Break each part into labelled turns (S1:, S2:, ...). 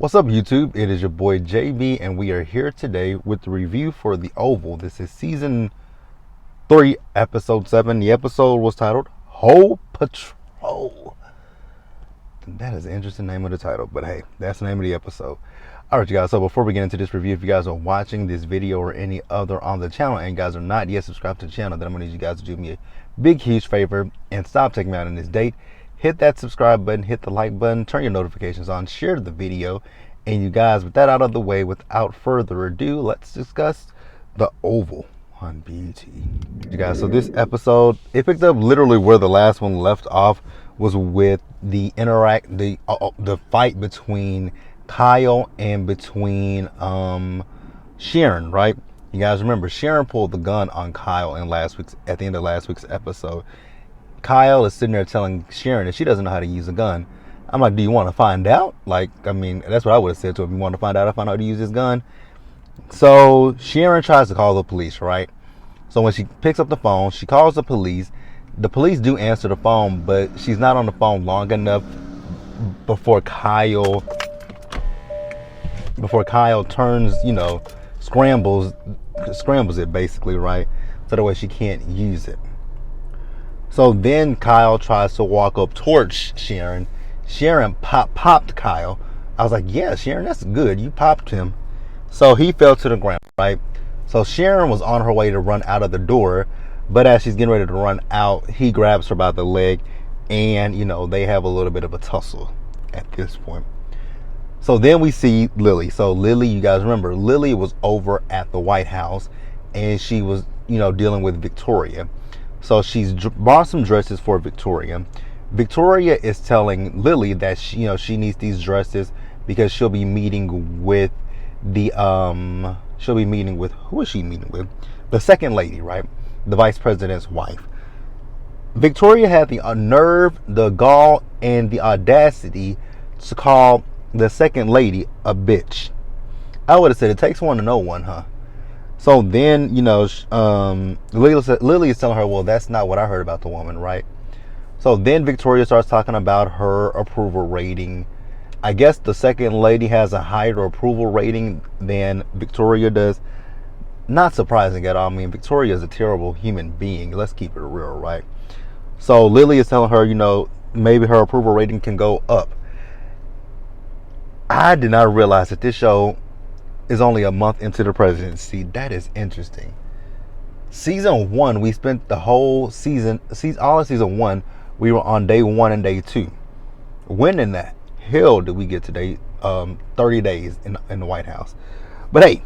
S1: What's up, YouTube? It is your boy JB, and we are here today with the review for The Oval. This is season 3, episode 7. The episode was titled Whole Patrol. That is an interesting name of the title, but hey, that's the name of the episode. Alright, you guys, so before we get into this review, if you guys are watching this video or any other on the channel and you guys are not yet subscribed to the channel, then I'm going to need you guys to do me a big, huge favor and stop taking me out on this date. Hit that subscribe button, hit the like button, turn your notifications on, share the video, and you guys, with that out of the way, without further ado, let's discuss The Oval on BET. You guys, so this episode, it picked up literally where the last one left off, was with the fight between Kyle and between Sharon, right? You guys remember Sharon pulled the gun on Kyle at the end of last week's episode. Kyle is sitting there telling Sharon that she doesn't know how to use a gun. I'm like, do you want to find out? Like, I mean, that's what I would have said to him. You want to find out if I know how to use this gun? So Sharon tries to call the police, right? So when she picks up the phone, she calls the police. The police do answer the phone, but she's not on the phone long enough before Kyle turns, scrambles it basically, right? So that way she can't use it. So then Kyle tries to walk up towards Sharon. Sharon popped Kyle. I was like, yeah, Sharon, that's good. You popped him. So he fell to the ground, right? So Sharon was on her way to run out of the door, but as she's getting ready to run out, he grabs her by the leg, and, they have a little bit of a tussle at this point. So then we see Lily. So Lily, you guys remember, Lily was over at the White House, and she was, dealing with Victoria. So she's bought some dresses for Victoria. Victoria is telling Lily that she needs these dresses because she'll be meeting with who is she meeting with? The second lady, right? The vice president's wife. Victoria had the nerve, the gall, and the audacity to call the second lady a bitch. I would have said it takes one to know one, huh? So then, Lily is telling her, well, that's not what I heard about the woman, right? So then Victoria starts talking about her approval rating. I guess the second lady has a higher approval rating than Victoria does. Not surprising at all. I mean, Victoria is a terrible human being. Let's keep it real, right? So Lily is telling her, maybe her approval rating can go up. I did not realize that this show is only a month into the presidency. That is interesting. Season 1, we spent the whole season, all of season 1, we were on day 1 and day 2. When in the hell did we get to day 30 days in the White House? But hey,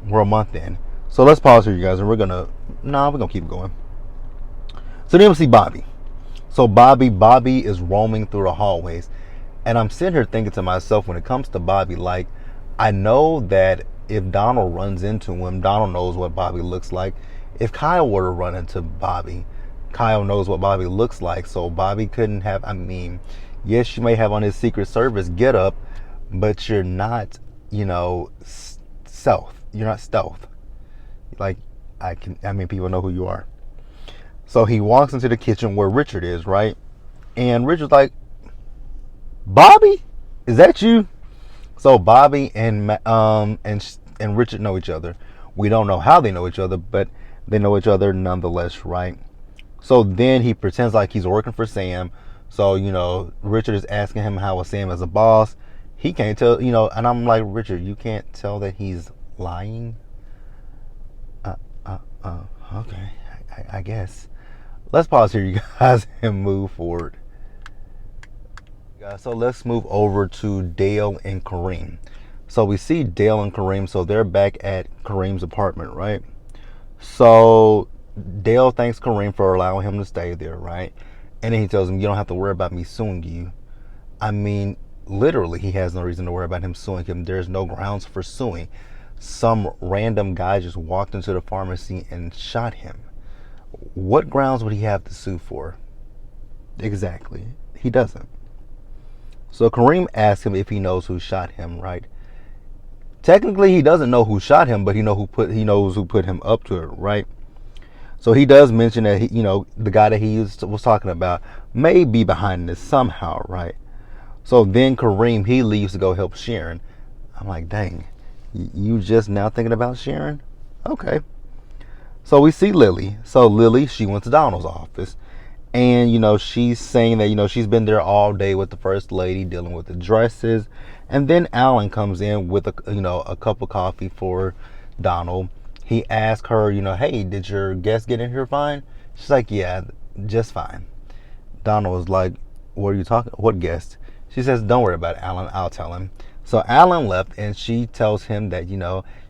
S1: we're a month in. So let's pause here, you guys, and we're gonna keep going. So then we see Bobby. So Bobby is roaming through the hallways. And I'm sitting here thinking to myself, when it comes to Bobby, like, I know that if Donald runs into him, Donald knows what Bobby looks like. If Kyle were to run into Bobby, Kyle knows what Bobby looks like. So Bobby couldn't have, yes, you may have on his Secret Service getup, but you're not, stealth. You're not stealth. Like, people know who you are. So he walks into the kitchen where Richard is, right? And Richard's like, Bobby, is that you? So Bobby and Richard know each other. We don't know how they know each other, but they know each other nonetheless, right? So then he pretends like he's working for Sam. So, Richard is asking him how was Sam as a boss. He can't tell, and I'm like, Richard, you can't tell that he's lying? Okay, I guess. Let's pause here, you guys, and move forward. So let's move over to Dale and Kareem. So we see Dale and Kareem. So they're back at Kareem's apartment, right? So Dale thanks Kareem for allowing him to stay there, right? And then he tells him, you don't have to worry about me suing you. Literally, he has no reason to worry about him suing him. There's no grounds for suing. Some random guy just walked into the pharmacy and shot him. What grounds would he have to sue for? Exactly. He doesn't. So Kareem asks him if he knows who shot him, right? Technically, he doesn't know who shot him, but he knows who put him up to it, right? So he does mention that the guy that he was talking about may be behind this somehow, right? So then Kareem, he leaves to go help Sharon. I'm like, dang, you just now thinking about sharing? Okay. So we see Lily. So Lily, she went to Donald's office. And, she's saying that, she's been there all day with the first lady dealing with the dresses. And then Alan comes in with a cup of coffee for Donald. He asks her, hey, did your guest get in here fine? She's like, yeah, just fine. Donald was like, what are you talking? What guest? She says, don't worry about it, Alan. I'll tell him. So Alan left and she tells him that,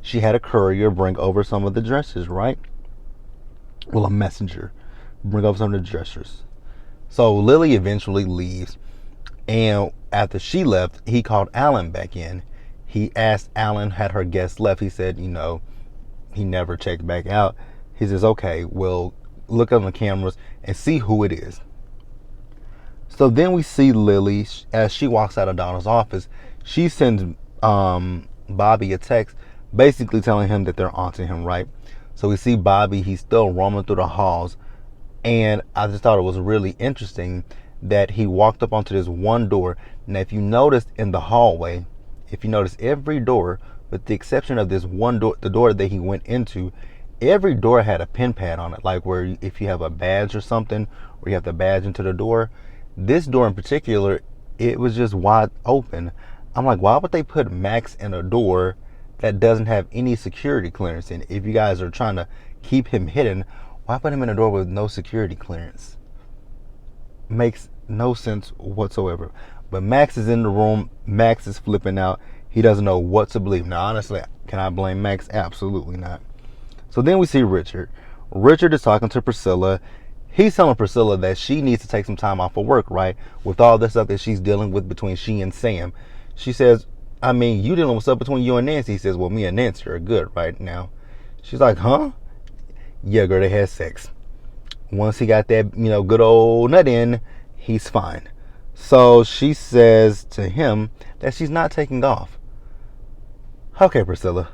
S1: she had a courier bring over some of the dresses, right? Well, a messenger bring over some of the dresses. So Lily eventually leaves. And after she left, he called Alan back in. He asked Alan, had her guest left? He said, he never checked back out. He says, okay, we'll look on the cameras and see who it is. So then we see Lily as she walks out of Donald's office. She sends Bobby a text basically telling him that they're onto him, right? So we see Bobby, he's still roaming through the halls. And I just thought it was really interesting that he walked up onto this one door. Now, if you noticed in the hallway, if you notice every door, with the exception of this one door, the door that he went into, every door had a pin pad on it. Like where if you have a badge or something, where you have to badge into the door. This door in particular, it was just wide open. I'm like, why would they put Max in a door that doesn't have any security clearance in it? If you guys are trying to keep him hidden, why put him in a door with no security clearance? Makes no sense whatsoever. But Max is in the room. Max is flipping out. He doesn't know what to believe. Now, honestly, can I blame Max? Absolutely not. So then we see Richard. Richard is talking to Priscilla. He's telling Priscilla that she needs to take some time off of work, right? With all this stuff that she's dealing with between she and Sam. She says, I mean, you dealing with stuff between you and Nancy. He says, well, me and Nancy are good right now. She's like, huh? Yeah, girl, they had sex. Once he got that, good old nut in, he's fine. So she says to him that she's not taking off. Okay, Priscilla.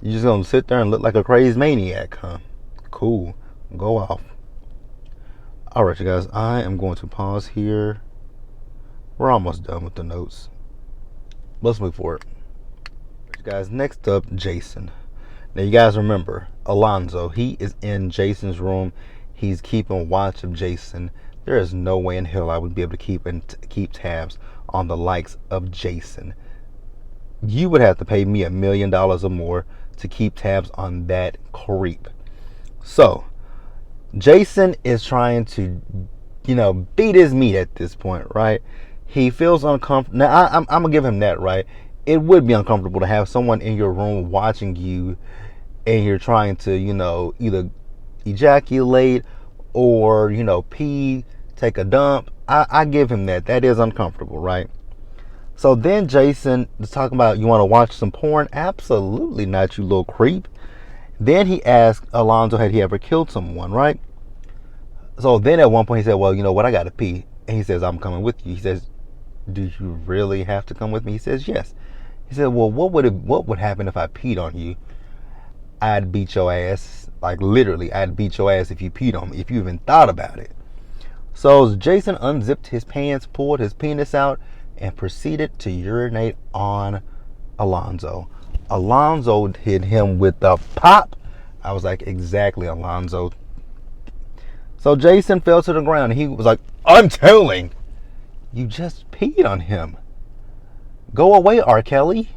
S1: You just gonna sit there and look like a crazed maniac, huh? Cool. Go off. Alright, you guys, I am going to pause here. We're almost done with the notes. Let's move forward. You guys, next up, Jason. Now, you guys remember, Alonzo, he is in Jason's room. He's keeping watch of Jason. There is no way in hell I would be able to keep tabs on the likes of Jason. You would have to pay me $1 million or more to keep tabs on that creep. So, Jason is trying to, beat his meat at this point, right? He feels uncomfortable. Now, I'm going to give him that, right? It would be uncomfortable to have someone in your room watching you and you're trying to, either ejaculate or, pee, take a dump. I give him that. That is uncomfortable, right? So then Jason is talking about, you want to watch some porn? Absolutely not, you little creep. Then he asked Alonzo, had he ever killed someone, right? So then at one point he said, well, you know what, I got to pee. And he says, I'm coming with you. He says, do you really have to come with me? He says, yes. He said, well, what would happen if I peed on you? I'd beat your ass. Like literally, I'd beat your ass if you peed on me, if you even thought about it. So Jason unzipped his pants, pulled his penis out, and proceeded to urinate on Alonzo. Alonzo hit him with the pop. I was like, exactly, Alonzo. So Jason fell to the ground and he was like, I'm telling. You just peed on him. Go away, R. Kelly.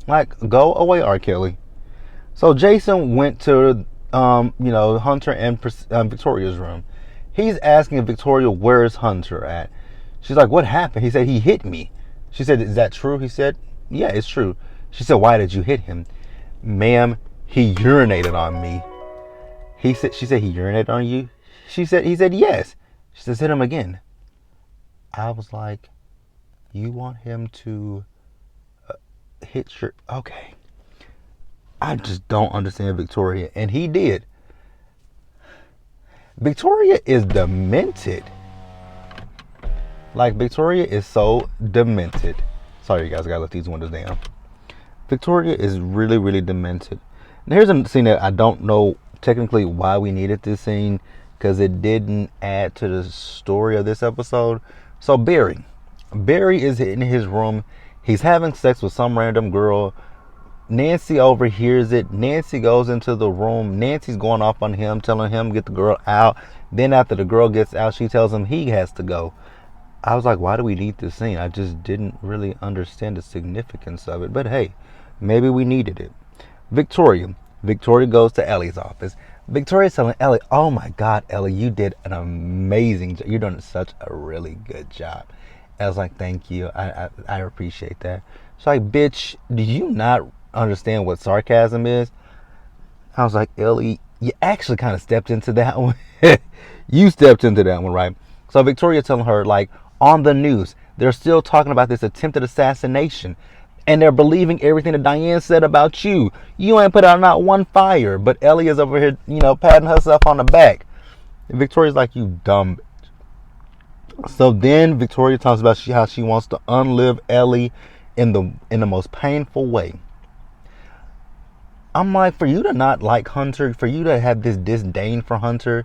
S1: Like, go away, R. Kelly. So Jason went to, Hunter and Victoria's room. He's asking Victoria, where's Hunter at? She's like, what happened? He said, he hit me. She said, is that true? He said, yeah, it's true. She said, why did you hit him? Ma'am, he urinated on me. She said, he urinated on you? He said, yes. She said, hit him again. I was like, you want him to hit your, okay. I just don't understand Victoria. And he did. Victoria is demented. Like, Victoria is so demented. Sorry, you guys, I gotta let these windows down. Victoria is really, really demented. And here's a scene that I don't know technically why we needed this scene, because it didn't add to the story of this episode. So Barry is in his room. He's having sex with some random girl. Nancy overhears it. Nancy goes into the room. Nancy's going off on him, telling him to get the girl out. Then after the girl gets out, she tells him he has to go. I was like, why do we need this scene? I just didn't really understand the significance of it. But hey, maybe we needed it. Victoria. Victoria goes to Ellie's office. Victoria's telling Ellie, oh my God, Ellie, you did an amazing job. You're doing such a really good job. I was like, thank you. I appreciate that. She's like, bitch, do you not understand what sarcasm is? I was like, Ellie, you actually kind of stepped into that one. You stepped into that one, right? So Victoria telling her, like, on the news, they're still talking about this attempted assassination. And they're believing everything that Diane said about you. You ain't put out not one fire. But Ellie is over here, patting herself on the back. And Victoria's like, you dumb bitch. So then Victoria talks about how she wants to unlive Ellie in the most painful way. I'm like, for you to not like Hunter, for you to have this disdain for Hunter,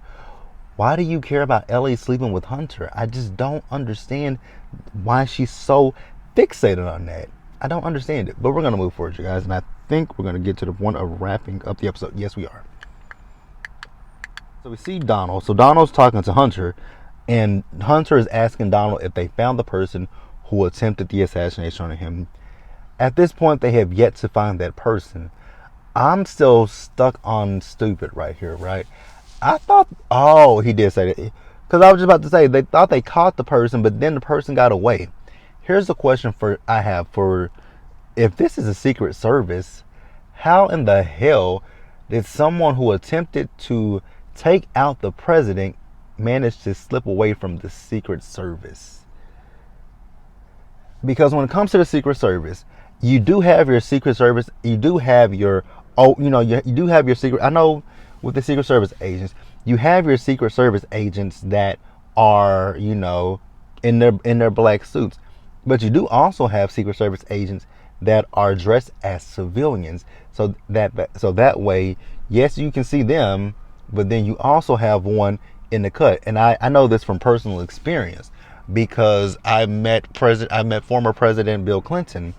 S1: why do you care about Ellie sleeping with Hunter? I just don't understand why she's so fixated on that. I don't understand it. But we're going to move forward, you guys. And I think we're going to get to the point of wrapping up the episode. Yes, we are. So we see Donald. So Donald's talking to Hunter. And Hunter is asking Donald if they found the person who attempted the assassination on him. At this point, they have yet to find that person. I'm still stuck on stupid right here, right? I thought, he did say that. Because I was just about to say, they thought they caught the person, but then the person got away. Here's a question I have for, if this is a Secret Service, how in the hell did someone who attempted to take out the president manage to slip away from the Secret Service? Because when it comes to the Secret Service, you do have your Secret Service, you do have your, you do have your secret, I know with the Secret Service agents, you have your Secret Service agents that are, in their black suits. But you do also have Secret Service agents that are dressed as civilians. So that way, yes, you can see them, but then you also have one in the cut. And I know this from personal experience because I met former President Bill Clinton.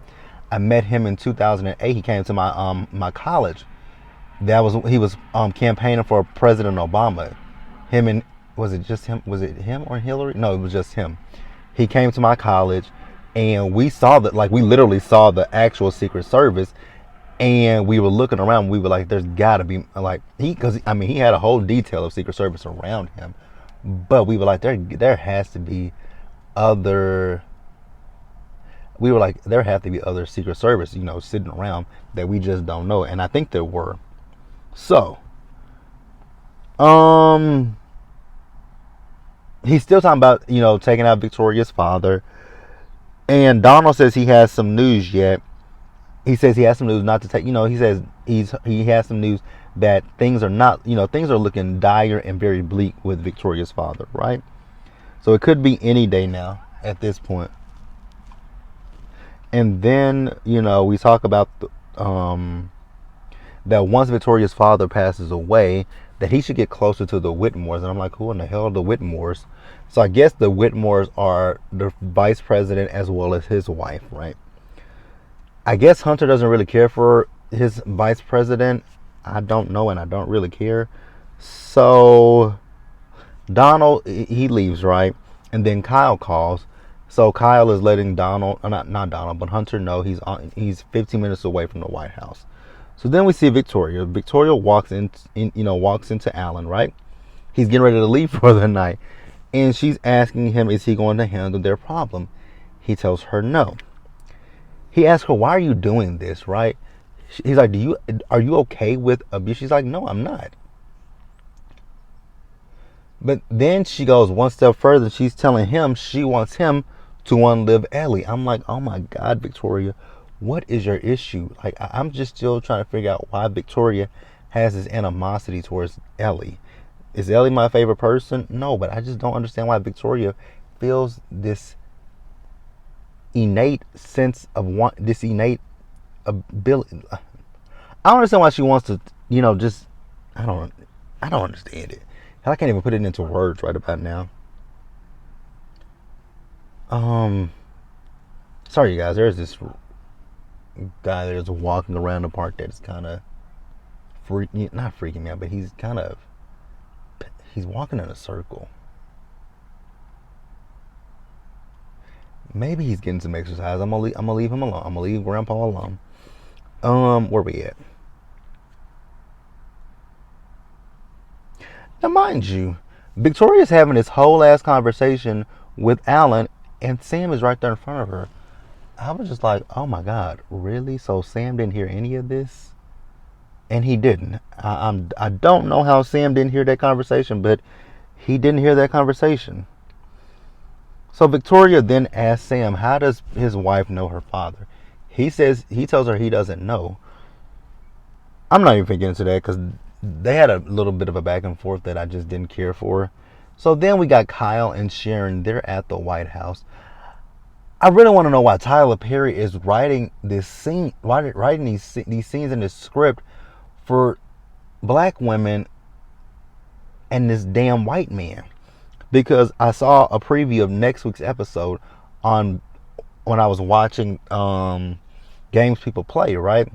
S1: I met him in 2008. He came to my college. He was campaigning for President Obama. Was it him or Hillary? No, it was just him. He came to my college. And we saw that, like, we literally saw the actual Secret Service, and we were looking around. We were like, "There's got to be he had a whole detail of Secret Service around him." But we were like, there has to be other. We were like, there have to be other Secret Service, sitting around that we just don't know. And I think there were. So, he's still talking about taking out Victoria's father. And Donald says he has some news yet. He says he has some news not to take. He says he has some news that things are not. Things are looking dire and very bleak with Victoria's father, right? So it could be any day now at this point. And then we talk about that once Victoria's father passes away, that he should get closer to the Whitmores. And I'm like, who in the hell are the Whitmores? So I guess the Whitmores are the vice president as well as his wife, right? I guess Hunter doesn't really care for his vice president. I don't know, and I don't really care. So Donald, he leaves, right? And then Kyle calls. So Kyle is letting Donald, not Donald, but Hunter know he's 15 minutes away from the White House. So then we see Victoria. Victoria walks into Alan, right? He's getting ready to leave for the night. And she's asking him, is he going to handle their problem? He tells her no. He asks her, why are you doing this, right? He's like, are you okay with abuse? She's like, no, I'm not. But then she goes one step further. She's telling him she wants him to unlive Ellie. I'm like, oh my God, Victoria, what is your issue? Like, I'm just still trying to figure out why Victoria has this animosity towards Ellie. Is Ellie my favorite person? No, but I just don't understand why Victoria feels this innate sense of this innate ability. I don't understand why she wants to, just, I don't understand it. I can't even put it into words right about now. Sorry, you guys. There's this guy that's walking around the park that's kind of not freaking me out, but he's walking in a circle. Maybe he's getting some exercise. I'm gonna leave him alone. I'm gonna leave Grandpa alone. Where we at? Now, mind you, Victoria's having this whole ass conversation with Alan, and Sam is right there in front of her. I was just like, oh my God, really? So Sam didn't hear any of this? And he didn't. I don't know how Sam didn't hear that conversation, but he didn't hear that conversation. So Victoria then asks Sam, how does his wife know her father? He tells her he doesn't know. I'm not even thinking into that because they had a little bit of a back and forth that I just didn't care for. So then we got Kyle and Sharon. They're at the White House. I really want to know why Tyler Perry is writing these scenes in this script for black women and this damn white man. Because I saw a preview of next week's episode when I was watching games people play, right?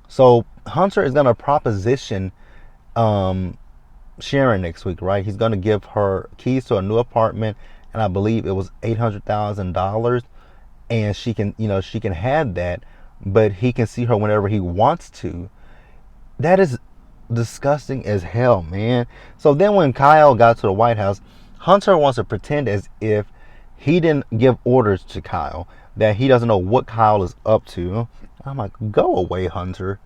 S1: So Hunter is gonna proposition Sharon next week, right? He's gonna give her keys to a new apartment, and I believe it was $800,000, and she can have that, but he can see her whenever he wants to. That is disgusting as hell, man. So then when Kyle got to the White House, Hunter wants to pretend as if he didn't give orders to Kyle, that he doesn't know what Kyle is up to. I'm like, go away, Hunter.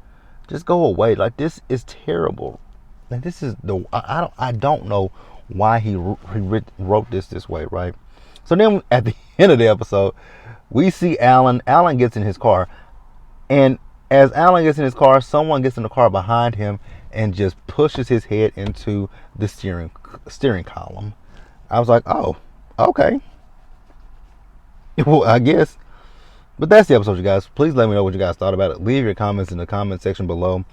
S1: Just go away. Like, this is terrible. Like, this is I don't know why he wrote this way, right? So then at the end of the episode, we see Alan. Alan gets in his car, and as Alan gets in his car, someone gets in the car behind him and just pushes his head into the steering column. I was like, oh, okay. Well, I guess. But that's the episode, you guys. Please let me know what you guys thought about it. Leave your comments in the comment section below.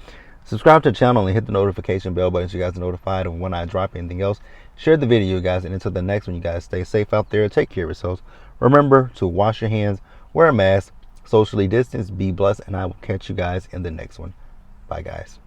S1: Subscribe to the channel and hit the notification bell button so you guys are notified of when I drop anything else. Share the video, you guys. And until the next one, you guys stay safe out there. Take care of yourselves. Remember to wash your hands, wear a mask, socially distance, be blessed, and I will catch you guys in the next one. Bye, guys.